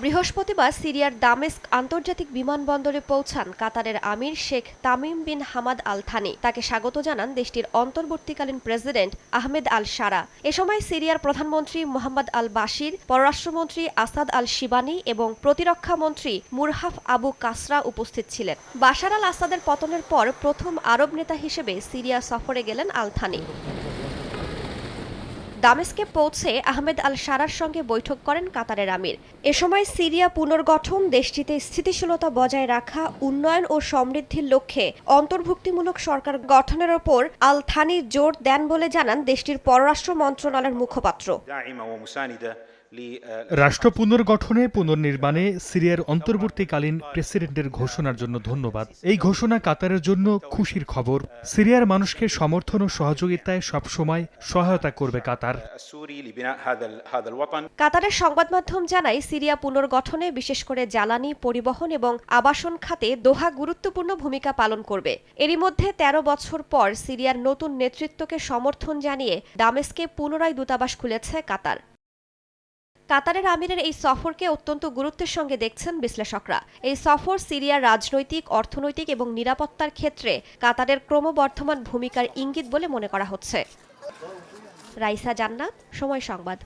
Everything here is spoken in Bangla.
বৃহস্পতিবার সিরিয়ার দামেস্ক আন্তর্জাতিক বিমানবন্দরে পৌঁছান কাতারের আমির Sheikh Tamim bin Hamad Al Thani. তাকে স্বাগত জানান দেশটির অন্তর্বর্তীকালীন প্রেসিডেন্ট আহমেদ আল শারা। এ সময় সিরিয়ার প্রধানমন্ত্রী মোহাম্মদ আল বাশির, পররাষ্ট্রমন্ত্রী আসাদ আল শিবানি এবং প্রতিরক্ষা মন্ত্রী মুরহাফ আবু কাসরা উপস্থিত ছিলেন। বাশার আল আসাদের পতনের পর প্রথম আরব নেতা হিসেবে সিরিয়া সফরে গেলেন আল থানি। দামেস্কে পৌঁছে আহমেদ আল শারার সঙ্গে বৈঠক করেন কাতারের আমির। এ সময় সিরিয়া পুনর্গঠন, দেশটিতে স্থিতিশীলতা বজায় রাখা, উন্নয়ন ও সমৃদ্ধির লক্ষ্যে অন্তর্ভুক্তিমূলক সরকার গঠনের ওপর আল থানি জোর দেন বলে জানান দেশটির পররাষ্ট্র মন্ত্রণালয়ের মুখপাত্র। রাষ্ট্র পুনর্গঠনে পুনর্নির্মাণে সিরিয়ার অন্তর্বর্তীকালীন প্রেসিডেন্টের ঘোষণার জন্য ধন্যবাদ। এই ঘোষণা কাতারের জন্য খুশির খবর। সিরিয়ার মানুষকে সমর্থন ও সহযোগিতায় সবসময় সহায়তা করবে কাতার। কাতারের সংবাদ মাধ্যম জানায়, সিরিয়া পুনর্গঠনে বিশেষ করে জ্বালানি, পরিবহন এবং আবাসন খাতে দোহা গুরুত্বপূর্ণ ভূমিকা পালন করবে। এরই মধ্যে ১৩ বছর পর সিরিয়ার নতুন নেতৃত্বকে সমর্থন জানিয়ে দামেস্কে পুনরায় দূতাবাস খুলেছে কাতার। কাতারের আমিরের এই সফরকে অত্যন্ত গুরুত্বের সঙ্গে দেখছেন বিশ্লেষকরা। এই সফর সিরিয়ার রাজনৈতিক, অর্থনৈতিক এবং নিরাপত্তার ক্ষেত্রে কাতারের ক্রমবর্ধমান ভূমিকার ইঙ্গিত বলে মনে করা হচ্ছে। রাইসা জান্নাত, সময় সংবাদ।